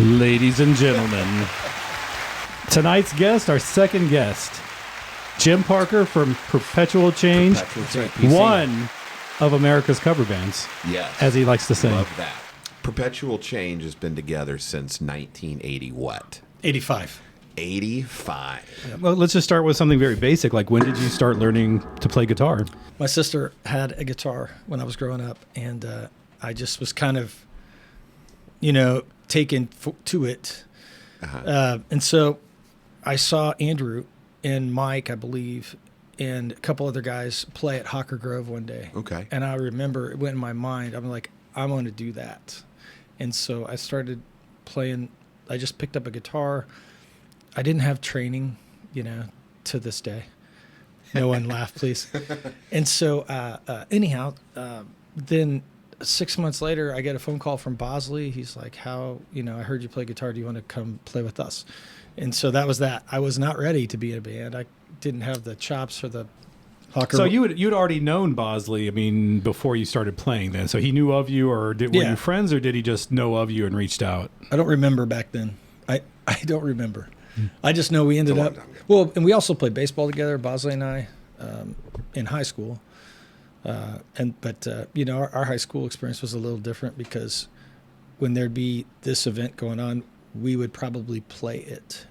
Ladies and gentlemen, tonight's guest, our second guest, Jim Parker from Perpetual Change, one of America's cover bands, Yes. as he likes to say. Love that. Perpetual Change has been together since 1980 what? 85. 85. Well, let's just start with something very basic. Like, when did you start learning to play guitar? My sister had a guitar when I was growing up, and I just was kind of, taken to it. And so I saw Andrew and Mike, I believe, and a couple other guys play at Hawker Grove one day. Okay. And I remember it went in my mind. I'm like, I'm going to do that. And so I started playing. I just picked up a guitar. I didn't have training, to this day. No one laugh, please. And so anyhow, then 6 months later, I get a phone call from Bosley. He's like, I heard you play guitar. Do you want to come play with us? And so that was that. I was not ready to be in a band. I didn't have the chops for the Hawker. So you'd already known Bosley, before you started playing then. So he knew of you, or were you friends, or did he just know of you and reached out? I don't remember back then. I don't remember. I just know we ended up, and we also played baseball together, Bosley and I, in high school. But our high school experience was a little different because when there'd be this event going on, we would probably play it.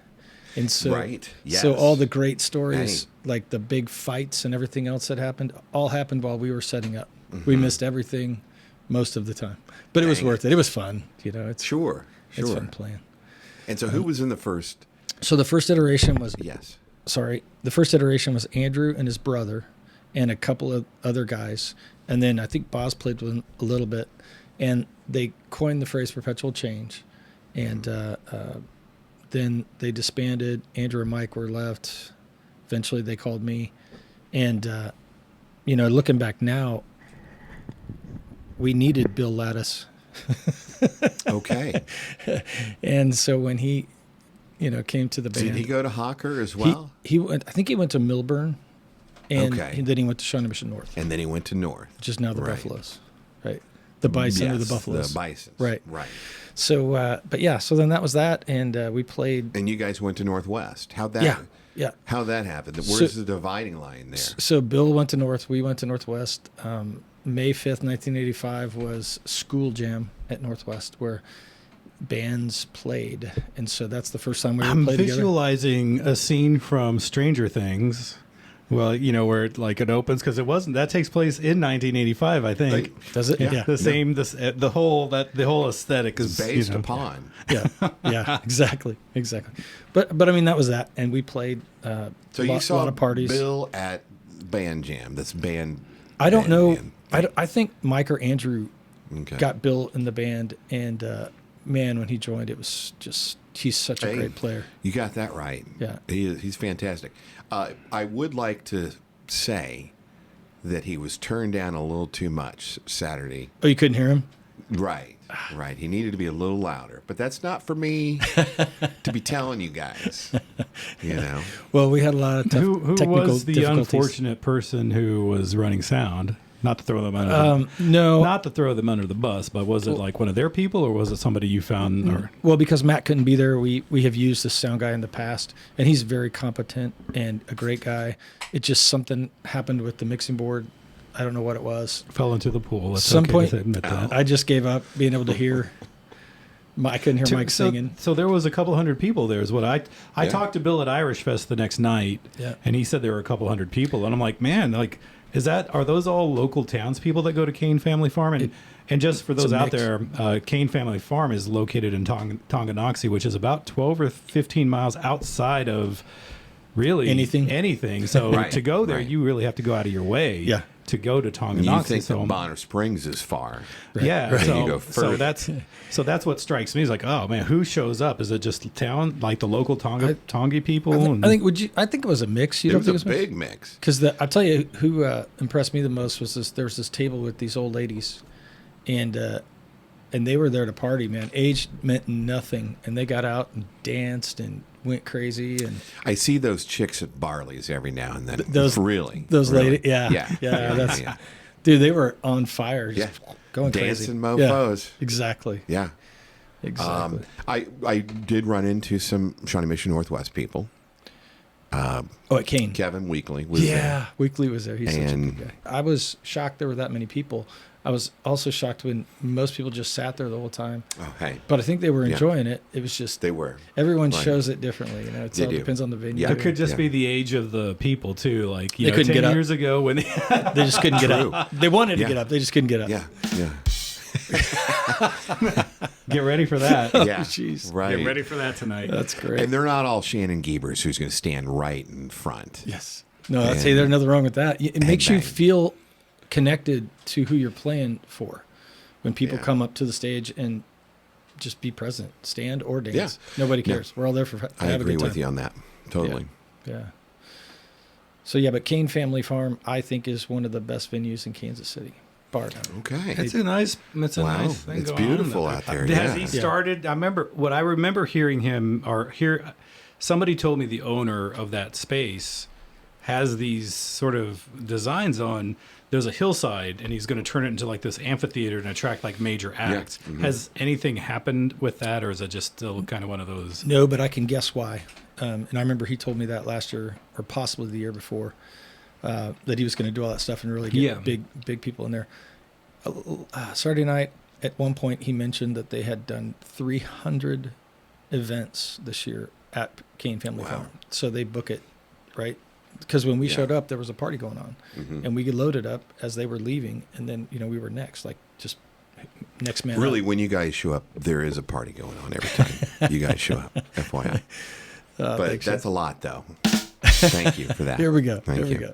And so, right. Yes. So all the great stories, like the big fights and everything else that happened, all happened while we were setting up. Mm-hmm. We missed everything most of the time, but it was worth it. It was fun. It's Sure. It's fun playing. And so who was in the first? So the first iteration was, Yes. The first iteration was Andrew and his brother and a couple of other guys. And then I think Boz played with him a little bit. And they coined the phrase Perpetual Change. And then they disbanded. Andrew and Mike were left. Eventually they called me. And, looking back now, we needed Bill Lattis. Okay. And so when he, came to the band. Did he go to Hawker as well? He went. I think he went to Milburn, and Okay. then he went to Shawnee Mission North, And then he went to North. which is now the Right. Buffaloes, right? The Bison or the Yes, Buffaloes. The Bisons. Right. Right. So, so then that was that, and we played. And you guys went to Northwest. How'd that? Yeah. How'd that happen? Where's the dividing line there? So Bill went to North. We went to Northwest. May 5th, 1985 was School Jam at Northwest, where bands played, and so that's the first time we ever I'm played together. visualizing a scene from Stranger Things. Well, where it opens, because that takes place in 1985, I think. Does it? Yeah. The whole aesthetic is Based upon. Yeah, exactly. But that was that, and we played So you saw a lot of parties. Bill at Band Jam. That's band. I don't band know. Jam. I think Mike or Andrew Okay. got Bill in the band, and man, when he joined, it was just he's such a great player. You got that right. Yeah. He's fantastic. I would like to say that he was turned down a little too much Saturday. Oh, you couldn't hear him? Right. He needed to be a little louder. But that's not for me to be telling you guys. Well, we had a lot of Who technical was the difficulties. unfortunate person who was running sound? Not to throw them under not to throw them under the bus, but was it like one of their people, or was it somebody you found? Or? Well, because Matt couldn't be there, we have used this sound guy in the past, and he's very competent and a great guy. It just something happened with the mixing board. I don't know what it was. Fell into the pool. At some point, that. I just gave up being able to hear. I couldn't hear Mike singing. So there was a couple hundred people there is what I talked to Bill at Irish Fest the next night, and he said there were a couple hundred people, and I'm like, man, are those all local townspeople that go to Kane Family Farm? And just for those out there, Kane Family Farm is located in Tonganoxie, which is about 12 or 15 miles outside of really anything. So to go there, you really have to go out of your way to go to Tonganoxie. You think that Bonner Springs is far. Right. Yeah. Right. So, you go further. So that's what strikes me. Is like, oh man, who shows up? Is it just town, like the local Tongi people? I think it was a mix. It was a big mix. Because I'll tell you who impressed me the most was there was this table with these old ladies, and they were there to party. Man, age meant nothing, and they got out and danced and went crazy. And I see those chicks at Barley's every now and then. Those really, ladies, yeah. Dude, they were on fire, just going dancing crazy, mofos. exactly. Yeah. Exactly. I did run into some Shawnee Mission Northwest people. At Kane. Kevin Weekly was there. Weekly was there. He's such a good guy. I was shocked there were that many people. I was also shocked when most people just sat there the whole time. Oh, hey. But I think they were enjoying it. It was just They were. everyone Right. shows it differently. It all depends on the venue. Yeah. It could just Yeah. be the age of the people too. Like They couldn't 10 get up. years ago when They just couldn't get up. They wanted to Yeah. get up. They just couldn't get up. Yeah. Yeah. get ready for that. Yeah. Jeez. Right. Get ready for that tonight. That's great. And they're not all Shannon Giebers who's going to stand right in front. Yes. No, I'd say there's nothing wrong with that. It makes you bang. feel connected to who you're playing for. When people Yeah. come up to the stage and just be present, stand or dance. Yeah. Nobody cares. We're all there to I have a agree good time. with you on that. Totally. Yeah. So yeah, but Kane Family Farm, I think, is one of the best venues in Kansas City. Bar none. Okay. It's a nice Wow, nice thing. it's going beautiful on. out there, Has yeah. he started? I remember hearing him somebody told me the owner of that space has these sort of designs on. There's a hillside, and he's going to turn it into like this amphitheater and attract like major acts. Mhm. Has anything happened with that, or is it just still kind of one of those? No, but I can guess why. And I remember he told me that last year, or possibly the year before, that he was going to do all that stuff and really get big people in there. Saturday night, at one point, he mentioned that they had done 300 events this year at Kane Family Farm. So they book it, right? Because when we showed up, there was a party going on, and we loaded up as they were leaving, and then we were next, like just next man. Really, up. when you guys show up, there is a party going on every time you guys show up. FYI. But thanks, that's a lot, though. Thank you for that. Here we go. Thank Here you. we go.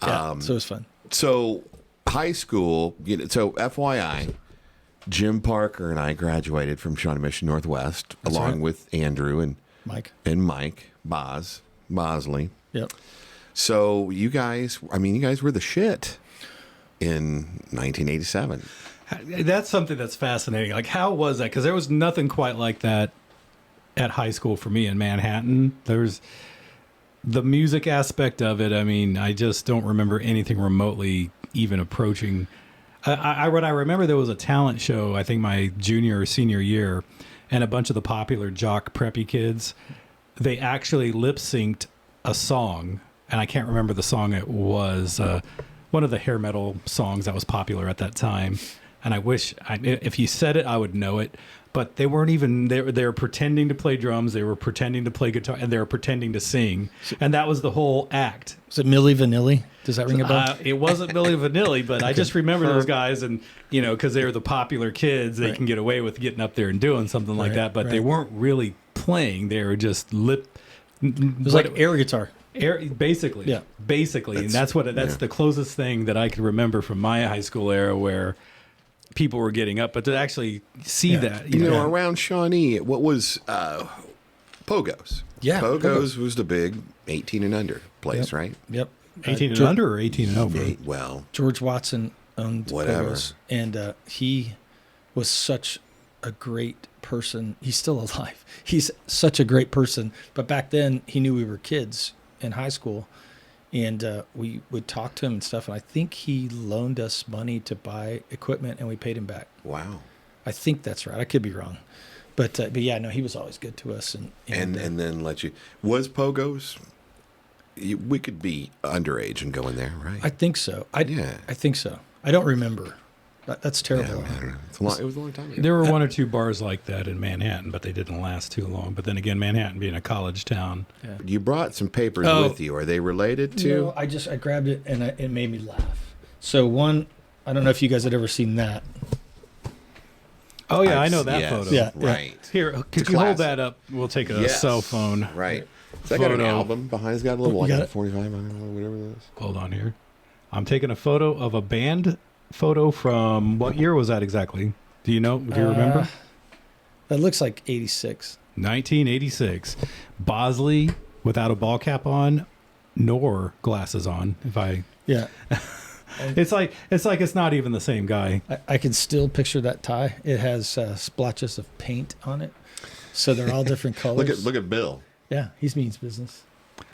Yeah, so it was fun. So high school, so FYI, Jim Parker and I graduated from Shawnee Mission Northwest, That's along right. with Andrew and Mike. Bosley. Yep. So you guys were the shit in 1987. That's something that's fascinating. Like, how was that? Because there was nothing quite like that at high school for me in Manhattan. There's the music aspect of it. I mean, I just don't remember anything remotely even approaching. What I remember, there was a talent show, I think my junior or senior year, and a bunch of the popular jock preppy kids, they actually lip synced a song, and I can't remember the song it was, one of the hair metal songs that was popular at that time. And I wish, if you said it, I would know it. But they weren't even, they were pretending to play drums, they were pretending to play guitar, and they were pretending to sing. And that was the whole act. Was it Milli Vanilli? Does that ring a bell? It wasn't Milli Vanilli, but I just remember those guys, and because they were the popular kids, they can get away with getting up there and doing something like that. But they weren't really playing; they were just lip. It was like air guitar. Basically, Yeah. basically, and that's the closest thing that I can remember from my high school era where people were getting up, but to actually see that, Around Shawnee, what was Pogo's? Yeah, Pogo's was the big 18 and under place, right? Yep. 18 and under or 18 and over? Well, George Watson owned Whatever. Pogo's, and he was such a great person. He's still alive. He's such a great person. But back then, he knew we were kids in high school, and we would talk to him and stuff. And I think he loaned us money to buy equipment, and we paid him back. wow. I think that's right. I could be wrong, but yeah, no, he was always good to us. And then was Pogo's? We could be underage and go in there, right? I think so. I think so. I don't remember. That's terrible. I don't know. It was a long time ago. There were one or two bars like that in Manhattan, but they didn't last too long. But then again, Manhattan being a college town. Yeah. You brought some papers with you. Are they related to? No, I grabbed it and it made me laugh. So one, I don't know if you guys had ever seen that. Oh yeah, I know that yes, photo. Yeah. Right. Here, could you hold that up? We'll take a Yes. cell phone. Right. So I got an Photo. album behind. It's got a little You got like it? 45, I don't know, whatever it is. Hold on here. I'm taking a photo of a band photo from what year was that exactly? Do you know? Do you remember? That looks like 86. 1986. Bosley without a ball cap on, nor glasses on. Yeah. It's like it's not even the same guy. I can still picture that tie. It has splotches of paint on it. So they're all different colors. Look at Bill. Yeah, he means business.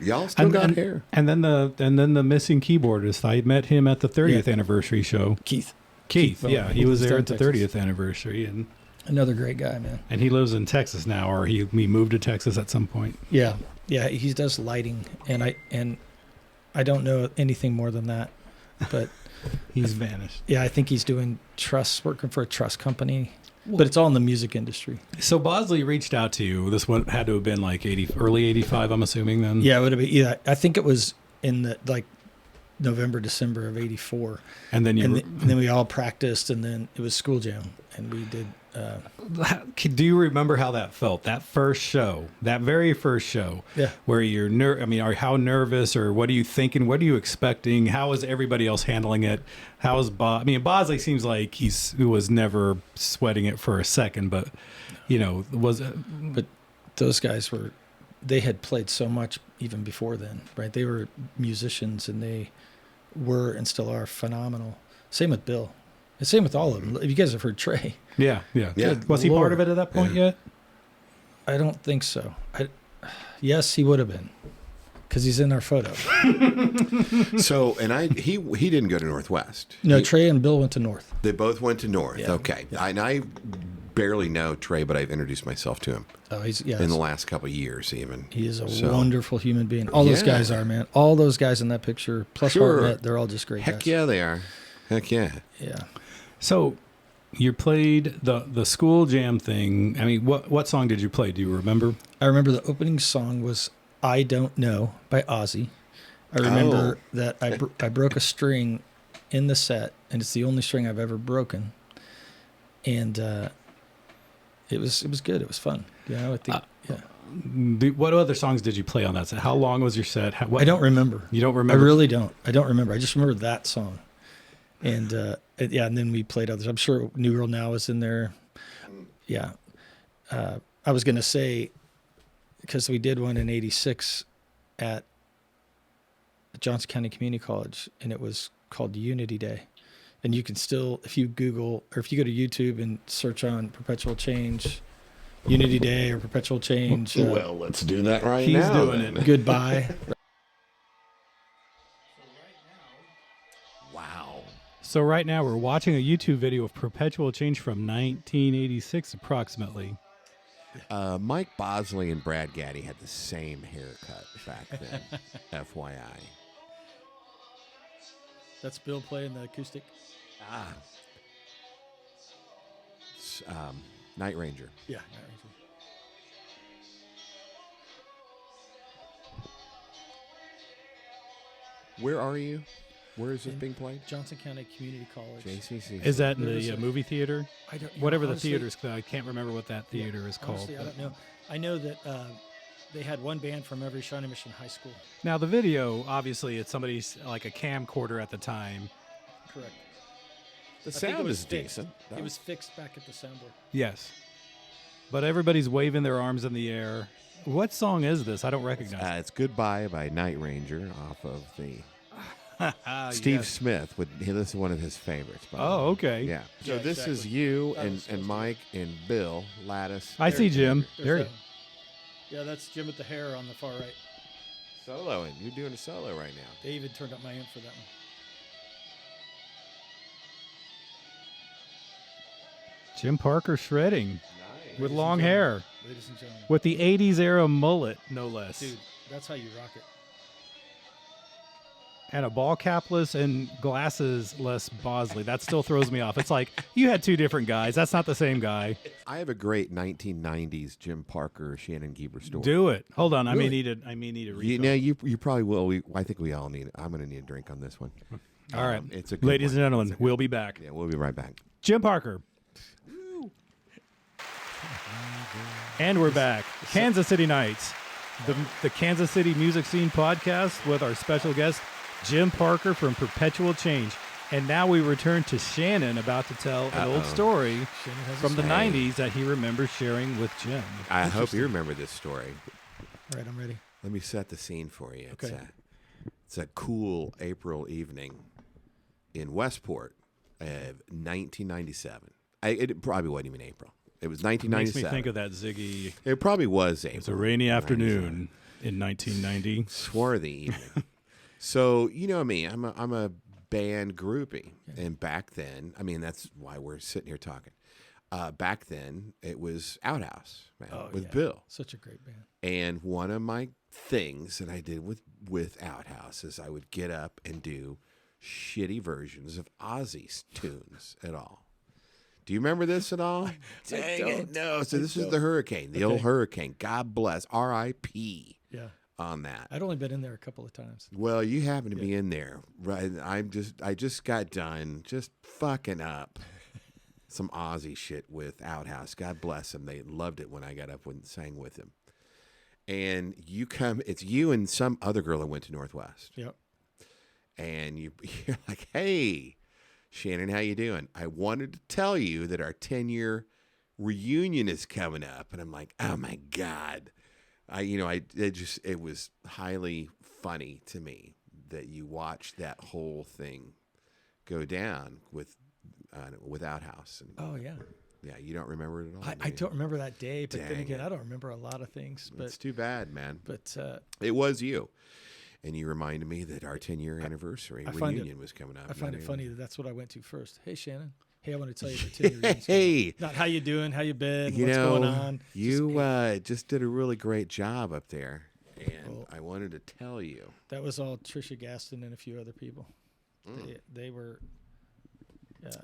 Y'all still got hair. And then the missing keyboardist. I met him at the 30th anniversary show. Keith. Keith, Well, yeah, he was he's there down at the in Texas. 30th anniversary, and Another great guy, man. And he lives in Texas now, or he moved to Texas at some point. Yeah, yeah. He does lighting, and I don't know anything more than that, but He's vanished. yeah, I think he's doing working for a trust company, but it's all in the music industry. So Bosley reached out to you. This one had to have been like early 85, I'm assuming then. Yeah, it would have been. Yeah, I think it was in the November, December of '84, And then and then we all practiced, and then it was school jam, and we did. Do you remember how that felt? That first show, that very first show, Yeah. where you're how nervous, or what are you thinking? What are you expecting? How is everybody else handling it? How is Bosley seems like he was never sweating it for a second, but But those guys they had played so much even before then, right? They were musicians, and they were and still are phenomenal. Same with Bill. And same with all of them. You guys have heard Trey. Yeah. Good Was he part Lord. of it at that point yet? I don't think so. Yes, he would have been, because he's in our photo. So, and he didn't go to Northwest. No, Trey and Bill went to North. They both went to North. Yeah. Okay. I barely know Trey, but I've introduced myself to him Oh, in the last couple of years, even. he is a wonderful human being. All those Yeah. guys are, man. All those guys in that picture, plus Sure. Hartnett, they're all just great Heck guys. yeah, they are. Heck yeah. Yeah. So you played the school jam thing. I mean, what song did you play? Do you remember? I remember the opening song was "I Don't Know" by Ozzy. I remember that I broke a string in the set, and it's the only string I've ever broken. And it was good. It was fun. I think. Yeah. What other songs did you play on that set? How long was your set? I don't remember. You don't remember? I really don't. I don't remember. I just remember that song. And and then we played others. I'm sure New Girl Now is in there. Yeah. I was going to say, because we did one in '86 at Johnson County Community College, and it was called Unity Day. And you can still, if you Google, or if you go to YouTube and search on Perpetual Change, Unity Day or Perpetual Change. Well, let's do that right He's now. doing then. it. Goodbye. Wow. So right now we're watching a YouTube video of Perpetual Change from 1986 approximately. Mike Bosley and Brad Gaddy had the same haircut back then. FYI. That's Bill playing the acoustic. It's, Night Ranger. Yeah. Where are you? Where is this being played? Johnson County Community College. JCC. Is that in There was the a- movie theater? I don't, Whatever the honestly- theater's called. I can't remember what that theater is called. Honestly, I but- don't know. I know that they had one band from every Shawnee Mission high school. Now the video, obviously, it's somebody's like a camcorder at the time. Correct. The I think it sound was is fixed. decent. It was fixed back at the soundboard. Yes. But everybody's waving their arms in the air. What song is this? I don't recognize. It's Goodbye by Night Ranger off of the it. Steve Yes. Smith. This is one of his favorites. By the way. Oh, okay. Yeah. So Yeah, this is exactly. you That was supposed and to Mike and Bill Lattice. I see Jim. There. Yeah, that's Jim with the hair on the far right. Soloing. You're doing a solo right now. They even turned up my amp for that one. Jim Parker shredding with long hair, Ladies and gentlemen. with the '80s era mullet, no less, Dude, that's how you rock it. and a ball capless and glasses-less Bosley. That still throws me off. It's like you had two different guys. That's not the same guy. I have a great 1990s Jim Parker Shannon Geber story. Do it. Hold on. Really? I may need a refill. You know, you probably will. I think we all need. I'm going to need a drink on this one. All right. It's a good Ladies one. and gentlemen, we'll be back. Yeah, we'll be right back. Jim Parker. And we're back. Kansas City Nights, the Kansas City music scene podcast with our special guest, Jim Parker from Perpetual Change. And now we return to Shannon, about to tell an old story from the 90s that he remembers sharing with Jim. I hope you remember this story. All right, I'm ready. Let me set the scene for you. Okay. It's a cool April evening in Westport of 1997. It probably wasn't even April. It was Makes me 1997. think of that Ziggy. It probably was April. It's a rainy 97. afternoon in 1990. Swarthy evening. So you know me, I'm a band groupie, and back then, I mean that's why we're sitting here talking. back then it was Outhouse, man, with yeah. Bill. Such a great band. And one of my things that I did with Outhouse is I would get up and do shitty versions of Ozzy's tunes at all. Do you remember this at all? Dang it. No. So this is the Hurricane, the old Hurricane. God bless. R.I.P. Yeah. on that. I'd only been in there a couple of times. Well, you happen to be in there, right? I just got done just fucking up some Aussie shit with Outhouse. God bless them. They loved it when I got up and sang with them. And it's you and some other girl that went to Northwest. Yep. And you're like, hey, Shannon, how you doing? I wanted to tell you that our 10-year reunion is coming up. And I'm like, oh my God. It was highly funny to me that you watched that whole thing go down with Outhouse. And, Oh yeah. Yeah, you don't remember it at all. I don't remember that day, but then Dang again, it. I don't remember a lot of things. But It's too bad, man. but It was you. And you reminded me that our 10-year anniversary reunion was coming up. I find it Not funny even- that that's what I went to first. Hey Shannon. Hey, I want to tell you the 10-year reunion's coming up. Hey, Not how you doing, how you been, you what's know, going on. you just did a really great job up there. And Well- I wanted to tell you. That was all Trisha Gaston and a few other people. They were.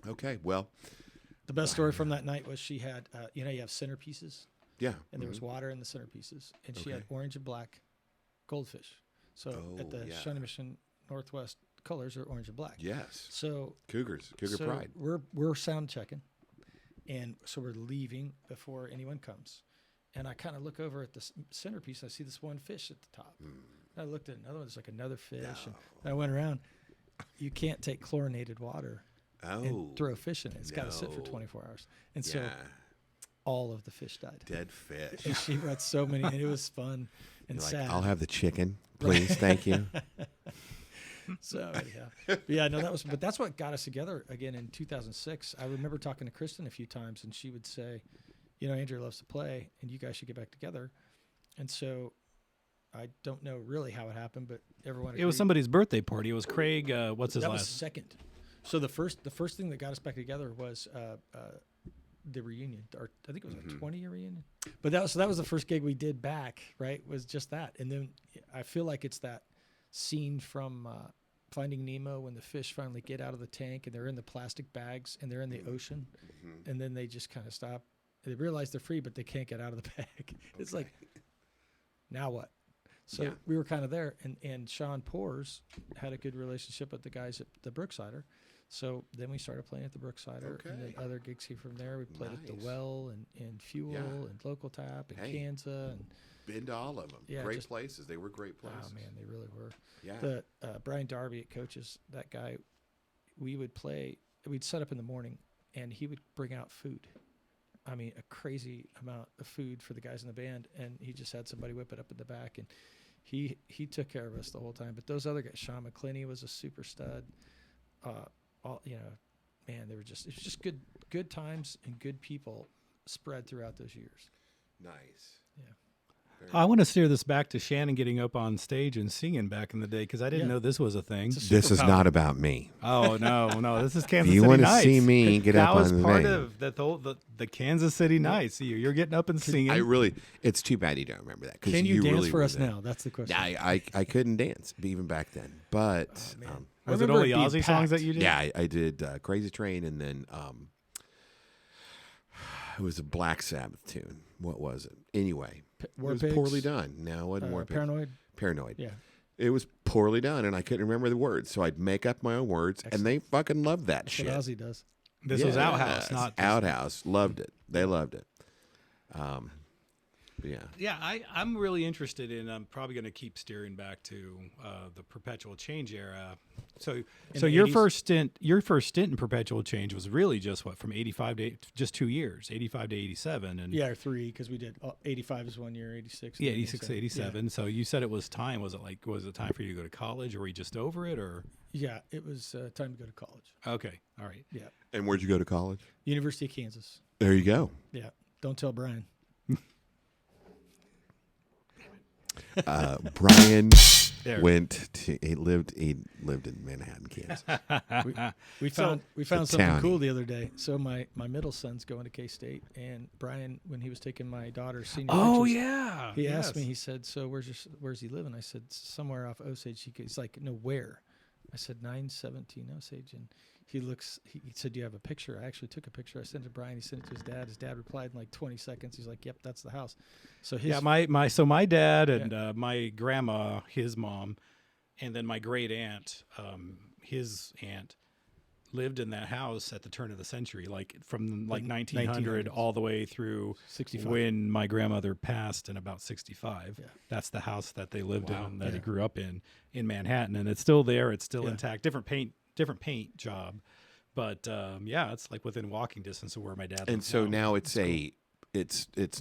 Okay, well, The best story from that night was she had, you have centerpieces, yeah. and there was water in the centerpieces, and she Okay. had orange and black goldfish. So at the yeah. Shawnee Mission Northwest colors are orange and black. Yes. So Cougar pride. we're sound checking, and so we're leaving before anyone comes, and I kind of look over at the centerpiece. I see this one fish at the top. And I looked at another one. There's like another fish, and I went around. You can't take chlorinated water and throw fish in it. It's got to sit for 24 hours, and so all of the fish died. Dead fish. And she brought so many, and it was fun and You're sad. like, I'll have the chicken, please. Thank you. So yeah, no, but that's what got us together again in 2006. I remember talking to Kristen a few times, and she would say, Andrew loves to play, and you guys should get back together. And so I don't know really how it happened, but everyone. It was somebody's birthday party. It was Craig. What's his That last? was second. So the first thing that got us back together was the reunion, or I think it was a 20-year reunion. But that was the first gig we did back. Right, was just that, and then I feel like it's that scene from Finding Nemo when the fish finally get out of the tank and they're in the plastic bags and they're in the ocean, and then they just kind of stop. They realize they're free, but they can't get out of the bag. It's like, now what? So we were kind of there, and Sean Poors had a good relationship with the guys at the Brooksider. So then we started playing at the Brooksider, and then other gigs came from there. We played at the Well and Fuel and Local Tap and Kansas and been to all of them. Yeah, great places. They were great places. Oh man, they really were. Yeah. The Brian Darby at Coaches, that guy, we would play. We'd set up in the morning, and he would bring out food. I mean, a crazy amount of food for the guys in the band, and he just had somebody whip it up in the back, and he took care of us the whole time. But those other guys, Sean McClinney was a super stud. Man, it was just good times and good people spread throughout those years. Nice. Yeah. I want to steer this back to Shannon getting up on stage and singing back in the day because I didn't know this was a thing. This is not about me. Oh no, this is Kansas You City want to Nights. see me get up on the That was part thing. of the Kansas City Nights. You're getting up and singing. It's too bad you don't remember that. Can you dance really for were us there. now? That's the question. I couldn't dance even back then, but Was it only Aussie songs that you did? yeah, I did Crazy Train, and then it was a Black Sabbath tune. What was it? Anyway, War it was Pigs? poorly done. No, it wasn't War Pigs. Paranoid. Yeah. It was poorly done, and I couldn't remember the words, so I'd make up my own words, and they fucking loved that That's shit. what Ozzy does. This was Outhouse, not Outhouse. Loved it. They loved it. Yeah. Yeah, I'm really interested in. I'm probably going to keep steering back to the Perpetual Change era. So the your 80s? Mm-hmm. first stint in Perpetual Change was really just what, from 85 to just 2 years, 85 to 87, and Yeah, or 3 because we did 85 is 1 year, 86. yeah, 86 to 87. So you said it was time. Was it time for you to go to college, or were you just over it, or? Yeah, it was time to go to college. Okay, all right. Yeah, And where'd you go to college? University of Kansas. There you go. Yeah, don't tell Brian. Brian There. He lived in Manhattan, Kansas. We found something townie. cool the other day. So my middle son's going to K-State, and Brian, when he was taking my daughter's senior Oh pictures, yeah. he asked me. He said, "So where's he living?" I said, "Somewhere off Osage." He's like, "No, where?" I said, 917 Osage, and he said, "Do you have a picture?" I actually took a picture. I sent it to Brian. He sent it to his dad. His dad replied in like 20 seconds. He's like, "Yep, that's the house." So my dad and my grandma, his mom, and then my great aunt, his aunt, lived in that house at the turn of the century, like from like 1900 all the way through 65. when my grandmother passed in about 65. Yeah. That's the house that they lived in, that Yeah. he grew up in Manhattan, and it's still there. It's still intact. Different paint job, but it's like within walking distance of where my dad lives. And so now it's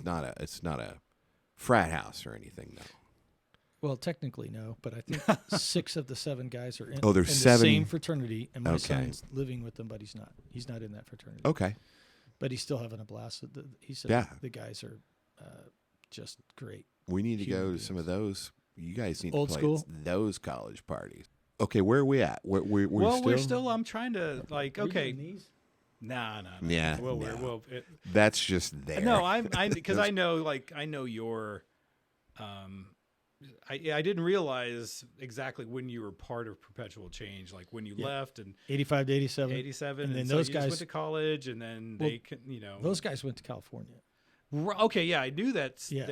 not a frat house or anything, though. Well, technically no, but I think 6 of the 7 guys are in, Oh, there's in 7. the same fraternity, and my Okay. son's living with them, but he's not. He's not in that fraternity. Okay. But he's still having a blast. He said the guys are just great. We need to Human go to beings. some of those. You guys need Old to play school? those college parties. Okay, where are we at? We're we're still. I'm trying to like. Are you Okay. doing these? No. Yeah, Well, no. That's just there. No, I because I know your. I didn't realize exactly when you were part of Perpetual Change, like when you left and 85 to 87. 87, And then so those you just guys went to college, and then they can, Those guys went to California. Okay, yeah, I knew that Yeah.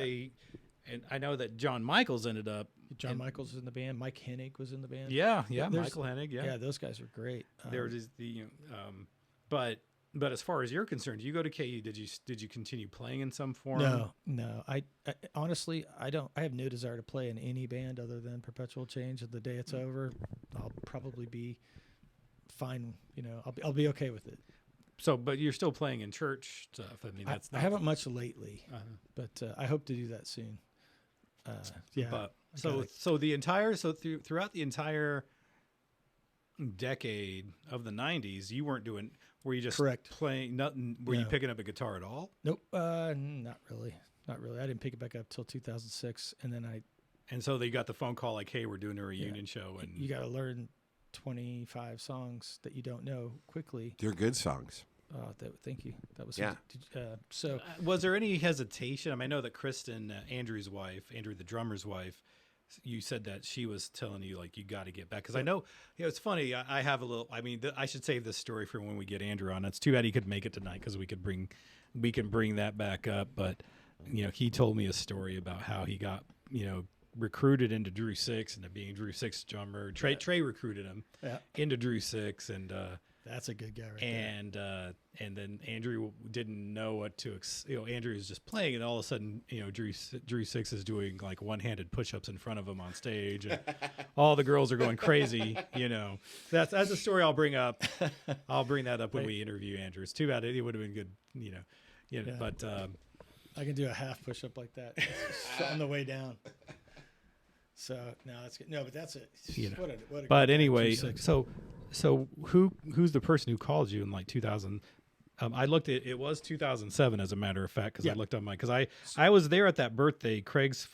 and I know that John Michaels ended up. John Michaels was in the band. Mike Hennig was in the band. Yeah, There's- Michael Hennig, Yeah, those guys were great. There is but as far as you're concerned, you go to KU. Did you continue playing in some form? No. I honestly, I don't. I have no desire to play in any band other than Perpetual Change. And the day it's over, I'll probably be fine. I'll be okay with it. So, but you're still playing in church stuff. I mean, that's I haven't much lately, but I hope to do that soon. Yeah. But throughout the entire decade of the 90s, you weren't doing. Were you just Correct. playing nothing? Were you picking up a guitar at all? Nope. Not really. Not really. I didn't pick it back up till 2006, and then And so they got the phone call like, "Hey, we're doing a reunion show," and you got to learn 25 songs that you don't know quickly. They're good songs. Thank you. That was Yeah. was there any hesitation? I mean, I know that Kristen, Andrew the drummer's wife, you said that she was telling you like you got to get back, because I know it's funny. I have a little. I mean, I should save this story for when we get Andrew on. It's too bad he couldn't make it tonight, because we can bring that back up. But he told me a story about how he got recruited into Drew Six, into being Drew Six drummer. Trey recruited him into Drew Six, and that's a good guy right there. And then Andrew didn't know what to. Andrew was just playing, and all of a sudden, Drew Six is doing like one-handed push-ups in front of him on stage, and all the girls are going crazy. That's a story I'll bring up. I'll bring that up when we interview Andrew. It's too bad it would have been good. Yeah. But I can do a half push-up like that on the way down. So no, that's good. No, but that's it. What a but good anyway, Drew Six. so who's the person who called you in like 2000? I looked at it was 2007 as a matter of fact, because I looked on because I was there at that birthday.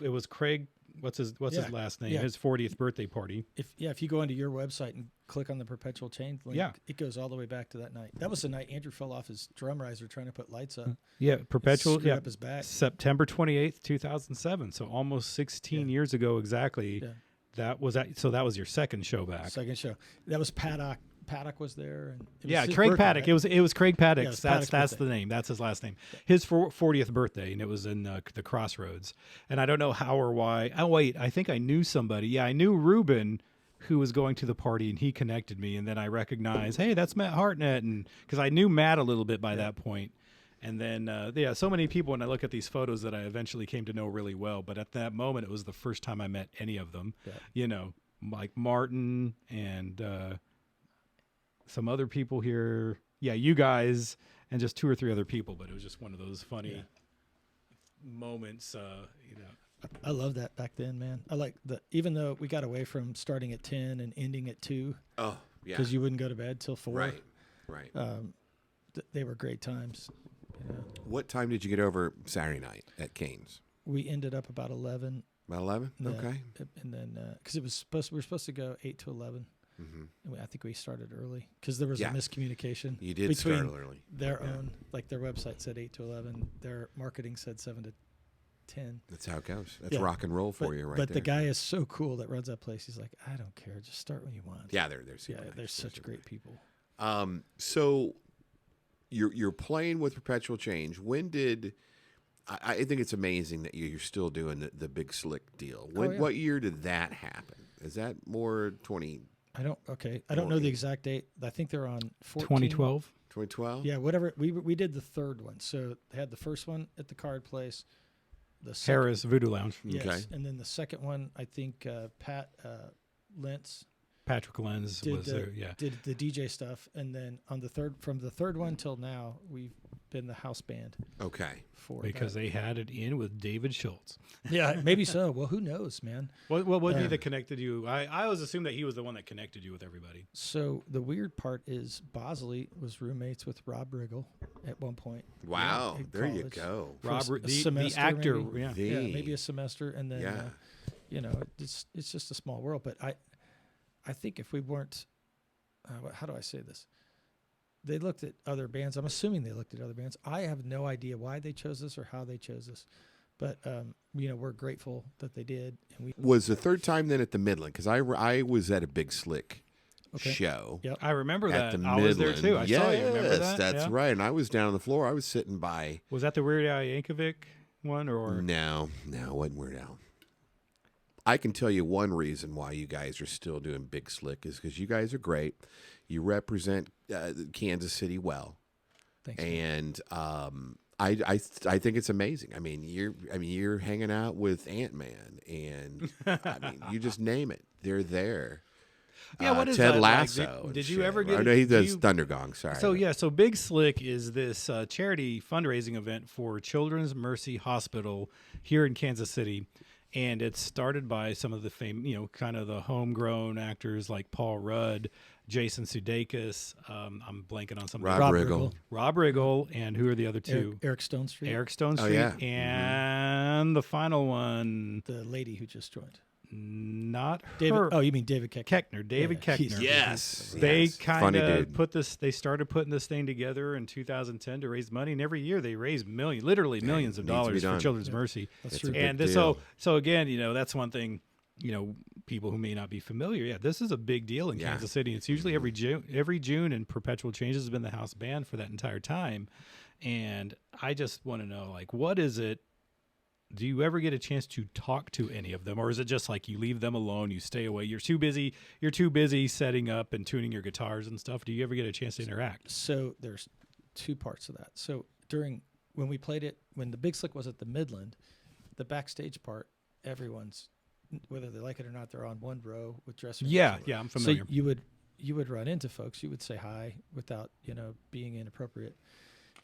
It was Craig. What's his last name? Yeah. His 40th birthday party. If you go into your website and click on the Perpetual Change link, it goes all the way back to that night. That was the night Andrew fell off his drum riser trying to put lights up. Yeah, Perpetual. Screwed up his back. September 28th, 2007. So almost 16 years ago exactly. Yeah. That was your second show back. Second show. That was Paddock. Paddock was there. And it was his Craig birthday, Paddock. right? It was Craig Paddock. Yeah, it was that's Paddock's the birthday. name. That's his last name. His 40th birthday, and it was in the Crossroads. And I don't know how or why. Oh wait, I think I knew somebody. Yeah, I knew Ruben, who was going to the party, and he connected me. And then I recognized, hey, that's Matt Hartnett, and because I knew Matt a little bit by that point. And then so many people. When I look at these photos that I eventually came to know really well, but at that moment, it was the first time I met any of them. Yeah. Like Martin and. Some other people here, you guys, and just 2 or 3 other people. But it was just one of those funny moments, I love that back then, man. I like even though we got away from starting at 10 and ending at 2. Oh, yeah. Because you wouldn't go to bed till 4. Right. They were great times. What time did you get over Saturday night at Cane's? We ended up about 11, About 11? Yeah. Okay. And then because we were supposed to go 8 to 11. Mm-hmm. I think we started early because there was a miscommunication. You did between start early. Their own, like their website said 8 to 11. Their marketing said 7 to 10. That's how it goes. That's rock and roll for you right but there. the guy is so cool that runs that place. He's like, I don't care. Just start when you want. Yeah, they're super nice. They're such great people. So you're playing with Perpetual Change. When did I think it's amazing that you're still doing the Big Slick deal. What year did that happen? Is that more 20? I don't know the exact date. I think they're on 2012. 2012? Yeah, whatever. We did the third one. So they had the first one at the card place. The Harris Voodoo Lounge. Yes. Okay. And then the second one, I think Pat Lentz Patrick Lenz did was there. Yeah. did the DJ stuff, and then on from the third one till now, we've been the house band. Okay. Because they had it in with David Schultz. Yeah, maybe so. Well, who knows, man? What would be that connected you? I always assumed that he was the one that connected you with everybody. So the weird part is Bosley was roommates with Rob Riggle at one point. Wow, in there you college. go. Rob, For a the semester, actor. maybe. Yeah. Yeah, maybe a semester, and then Yeah. it's just a small world. But I think if we weren't, how do I say this? They looked at other bands. I'm assuming they looked at other bands. I have no idea why they chose this or how they chose this, but we're grateful that they did. And we Was the third time then at the Midland? Because I was at a Big Slick show. Yep. I remember At that. the I was there Midland. too. I yes, saw you. Remember that? That's Yeah. right. And I was down on the floor. I was sitting by. Was that the Weird Al Yankovic one or? No, it wasn't Weird Al. I can tell you one reason why you guys are still doing Big Slick is because you guys are great. You represent Kansas City well. Thanks. And I think it's amazing. I mean, you're hanging out with Ant-Man, and I mean, you just name it, they're there. Yeah, what is Ted that Lasso? like? Did you ever get? I know he do does you- Thundergong. Sorry. So Big Slick is this charity fundraising event for Children's Mercy Hospital here in Kansas City, and it's started by some of the kind of the homegrown actors like Paul Rudd, Jason Sudeikis. I'm blanking on some. Rob Riggle. Rob Riggle, and who are the other two? Eric Stone Street. Eric Stone Oh, Street, yeah. and the final one, The lady who just joined. not David. her. Oh, you mean David Keckner? David Yeah, he's- Keckner. yes, They yes. kind Funny of dude. put this. They started putting this thing together in 2010 to raise money, and every year they raise literally millions of needs to be dollars for done. Children's Mercy. That's It's true. a big And this, deal. so again, that's one thing. People who may not be familiar. Yeah, this is a big deal in Yeah. Kansas City. It's usually every June, and Perpetual Change has been the house band for that entire time. And I just want to know, like, what is it? Do you ever get a chance to talk to any of them, or is it just like you leave them alone, you stay away, you're too busy setting up and tuning your guitars and stuff? Do you ever get a chance to interact? So there's two parts of that. So when we played it, when the Big Slick was at the Midland, the backstage part, everyone's, whether they like it or not, they're on one row with dressing rooms. Yeah, I'm familiar. So you would run into folks. You would say hi without being inappropriate,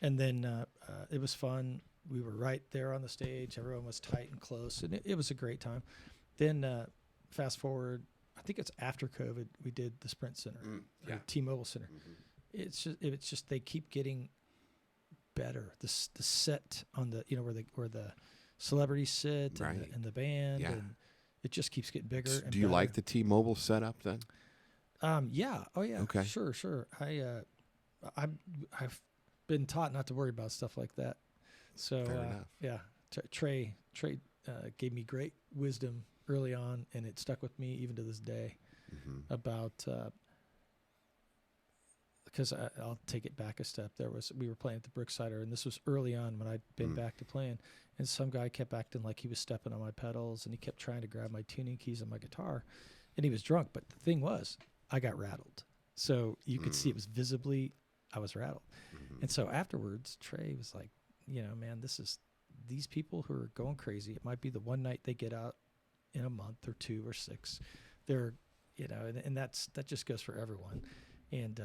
and then it was fun. We were right there on the stage. Everyone was tight and close, and it was a great time. Then fast forward, I think it's after COVID, we did the Sprint Center, yeah. T-Mobile Center. It's just they keep getting better. The set on the where the celebrities sit Right. and the band, Yeah. and it just keeps getting bigger. And Do you better. like the T-Mobile setup then? Yeah. Oh, yeah. Okay. Sure. I've been taught not to worry about stuff like that. So Fair enough. yeah, Trey gave me great wisdom early on, and it stuck with me even to this day about because I'll take it back a step. We were playing at the Brooksider, and this was early on when I'd been back to playing, and some guy kept acting like he was stepping on my pedals, and he kept trying to grab my tuning keys on my guitar, and he was drunk. But the thing was, I got rattled, so you could see it was visibly I was rattled, and so afterwards, Trey was like, man, these people who are going crazy. It might be the one night they get out in a month or 2 or 6. They're, and that just goes for everyone. And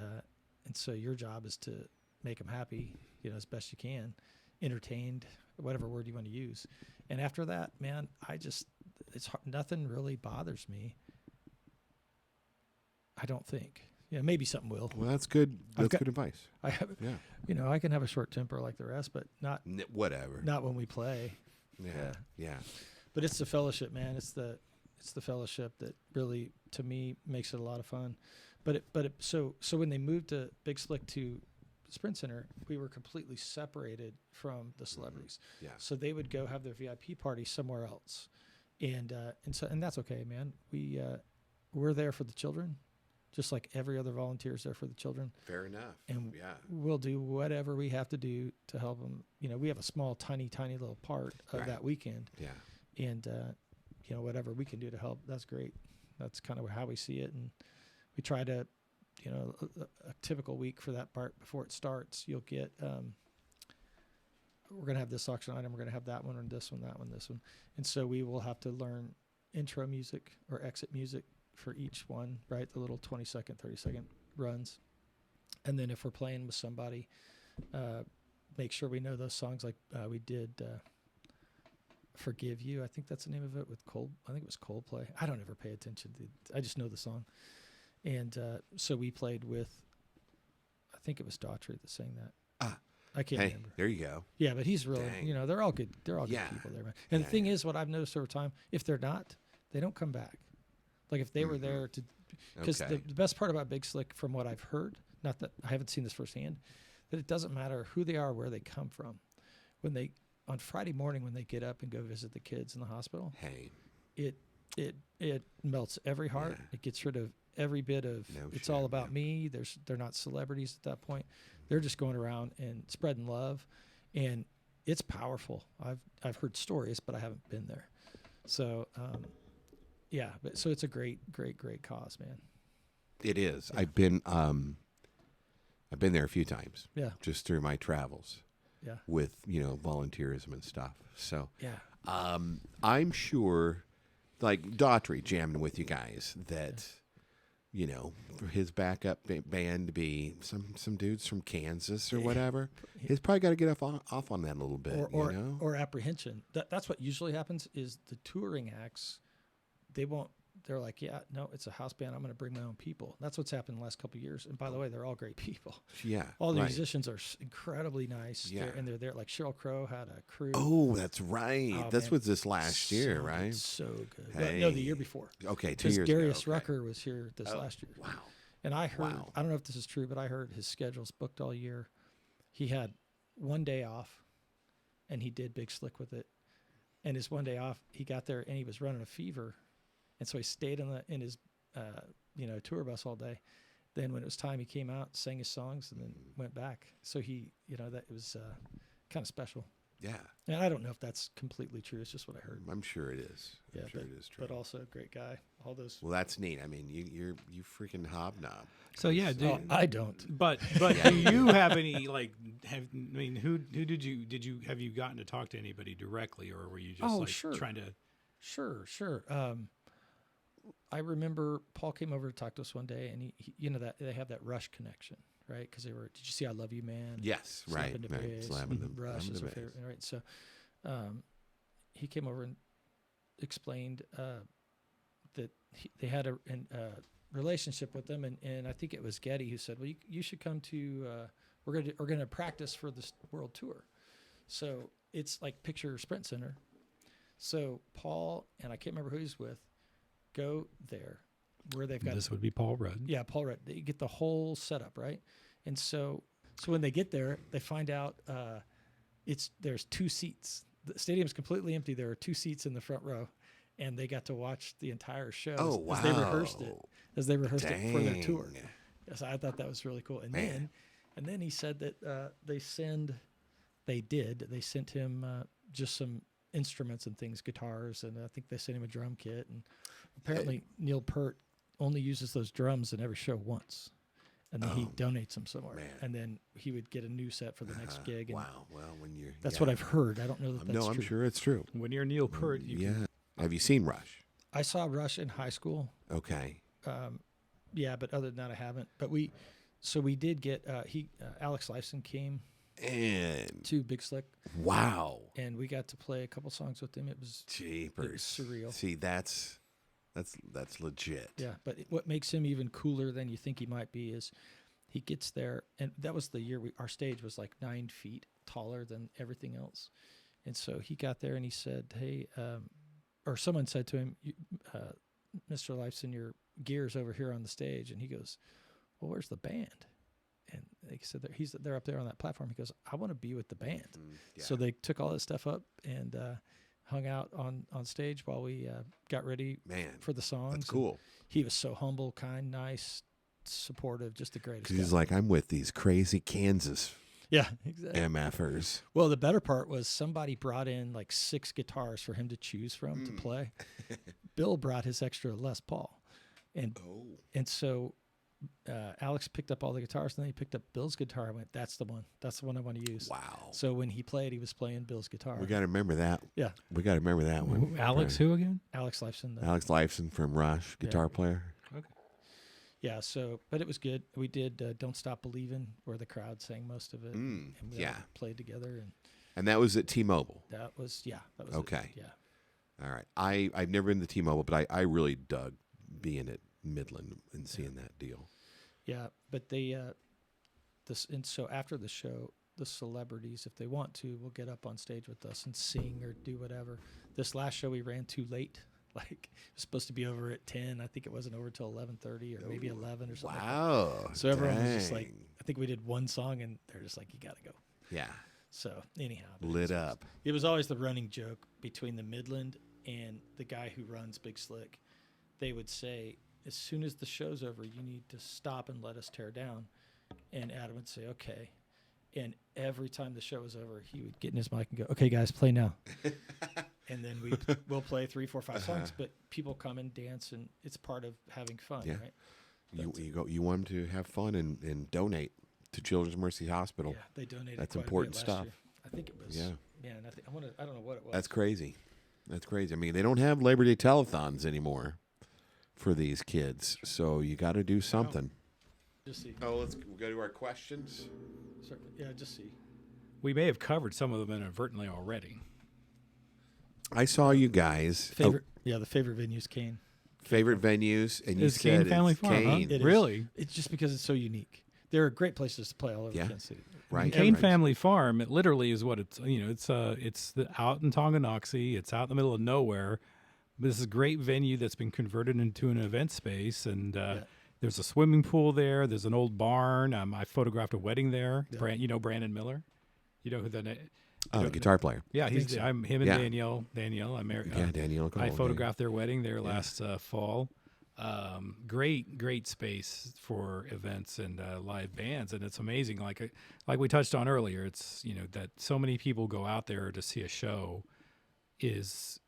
so your job is to make them happy, as best you can, entertained, whatever word you want to use. And after that, man, nothing really bothers me. I don't think. Maybe something will. Well, that's good. That's good advice. I have, Yeah. I can have a short temper like the rest, but not Whatever. not when we play. Yeah. But it's the fellowship, man. It's the fellowship that really, to me, makes it a lot of fun. So when they moved to Big Slick to Sprint Center, we were completely separated from the celebrities. Yeah. So they would go have their VIP party somewhere else, and that's okay, man. We're there for the children, just like every other volunteer is there for the children. Fair enough. And yeah, we'll do whatever we have to do to help them. We have a small, tiny little part of that weekend. Yeah. And, whatever we can do to help, that's great. That's kind of how we see it. And we try to, a typical week for that part before it starts, you'll get, we're going to have this auction item. We're going to have that one and this one, that one, this one. And so we will have to learn intro music or exit music for each one, right? The little 20-second, 30-second runs. And then if we're playing with somebody, make sure we know those songs like we did Forgive You. I think that's the name of it with I think it was Coldplay. I don't ever pay attention. I just know the song. And so we played with, I think it was Daughtry that sang that. I can't remember. There you go. Yeah, but he's really, Dang. they're all good. They're all good people there, man. And the thing is, what I've noticed over time, if they're not, they don't come back. Like if they were there to, because the best part about Big Slick, from what I've heard, not that I haven't seen this firsthand, that it doesn't matter who they are, where they come from. On Friday morning, when they get up and go visit the kids in the hospital, it melts every heart. Yeah. It gets rid of every bit of all about me. They're not celebrities at that point. They're just going around and spreading love, and it's powerful. I've heard stories, but I haven't been there. So so it's a great cause, man. It is. Yeah. I've been there a few times. Yeah. Just through my travels. Yeah. With volunteerism and stuff. So yeah. I'm sure, like Daughtry jamming with you guys, that for his backup band to be some dudes from Kansas or whatever, he's probably got to get off on that a little bit, or apprehension. That's what usually happens. Is the touring acts, they're like, yeah, no, it's a house band. I'm going to bring my own people. That's what's happened the last couple of years. And by the way, they're all great people. Yeah. All the musicians are incredibly nice. Yeah. They're there. Like Sheryl Crow had a crew. Oh, that's right. This was this last year, right? So good. Hey. No, the year before. Okay, 2 years ago. Darius Rucker was here this last year. Wow. And I heard, I don't know if this is true, but I heard his schedule's booked all year. He had one day off, and he did Big Slick with it. And his one day off, he got there, and he was running a fever. And so he stayed in his tour bus all day. Then when it was time, he came out, sang his songs, and then went back. So he, that it was kind of special. Yeah. And I don't know if that's completely true. It's just what I heard. I'm sure it is. Yeah, I'm sure it is true. But also a great guy. All those. Well, that's neat. I mean, you freaking hobnob. So yeah, I don't. But do you have any who did you have you gotten to talk to anybody directly, or were you just sure. trying to? Sure. I remember Paul came over to talk to us one day, and he that they have that Rush connection, right? Because they were. Did you see I Love You, Man? Yes, right. Slapping the Rush is her favorite, right? So, he came over and explained that they had a relationship with them, and I think it was Getty who said, "Well, you should come to. We're going to practice for this world tour." So it's like picture Sprint Center. So Paul and I can't remember who he's with. Go there where they've got. This would be Paul Rudd. Yeah, Paul Rudd. They get the whole setup, right? And so when they get there, they find out there's 2 seats. The stadium's completely empty. There are 2 seats in the front row, and they got to watch the entire show as they rehearsed it for their tour. So I thought that was really cool. And then he said that they sent him just some instruments and things, guitars, and I think they sent him a drum kit. And apparently Neil Peart only uses those drums in every show once, and then he donates them somewhere. Man. And then he would get a new set for the next gig. And wow. Well, that's what I've heard. I don't know that that's true. No, I'm sure it's true. When you're Neil Peart, Have you seen Rush? I saw Rush in high school. Okay. Yeah, but other than that, I haven't. But we did get Alex Lifeson came and to Big Slick. Wow. And we got to play a couple songs with him. It was surreal. See, that's legit. Yeah, but what makes him even cooler than you think he might be is he gets there, and that was the year our stage was like 9 feet taller than everything else. And so he got there and he said, "Hey, or someone said to him, Mr. Lifeson, your gear's over here on the stage. And he goes, well, where's the band? And they said they're up there on that platform. He goes, I want to be with the band. Yeah. So they took all this stuff up and hung out on stage while we got ready for the songs. That's cool. And he was so humble, kind, nice, supportive, just the greatest. He's like, I'm with these crazy Kansas exactly. MFers. Well, the better part was somebody brought in like 6 guitars for him to choose from to play. Bill brought his extra Les Paul. And so Alex picked up all the guitars, and then he picked up Bill's guitar. I went, that's the one. That's the one I want to use. Wow. So when he played, he was playing Bill's guitar. We got to remember that. Yeah. We got to remember that one. Alex who again? Alex Lifeson. Alex Lifeson from Rush, guitar player. Okay. Yeah, but it was good. We did Don't Stop Believin', where the crowd sang most of it. And we all played together. And that was at T-Mobile. That was okay. It. Yeah. All right. I've never been to T-Mobile, but I really dug being at Midland and seeing that deal. Yeah, but so after the show, the celebrities, if they want to, will get up on stage with us and sing or do whatever. This last show we ran too late. Like it was supposed to be over at 10. I think it wasn't over till 11:30 or maybe 11 or something. Wow. Like that. So everyone was just like, I think we did one song and they're just like, you got to go. Yeah. So anyhow, Lit up. It was always the running joke between the Midland and the guy who runs Big Slick. They would say, as soon as the show's over, you need to stop and let us tear down. And Adam would say, okay. And every time the show was over, he would get in his mic and go, okay, guys, play now. And then we'll play 3, 4, 5 songs, but people come and dance, and it's part of having fun, right? You want them to have fun and donate to Children's Mercy Hospital. Yeah, they donated. That's quite important a bit last stuff. year. I think it was. Yeah. Man, I don't know what it was. That's crazy. I mean, they don't have Labor Day telethons anymore for these kids, so you got to do something. Just see. Oh, let's go to our questions. Yeah, just see. We may have covered some of them inadvertently already. I saw you guys. The favorite venue's Kane. Favorite venues, and you It's said Kane Family it's Farm, huh? Kane. It is. Really? It's just because it's so unique. There are great places to play all over Kansas City. Right. Kane Family Farm, it literally is what it's, it's out in Tonganoxie. It's out in the middle of nowhere. This is a great venue that's been converted into an event space, and there's a swimming pool there. There's an old barn. I photographed a wedding there. Yeah. Brandon Miller. You know who the the guitar player. Yeah, so. I'm him and Danielle. I married. Danielle. I photographed their wedding there last fall. Great space for events and live bands, and it's amazing. Like we touched on earlier, it's that so many people go out there to see a show is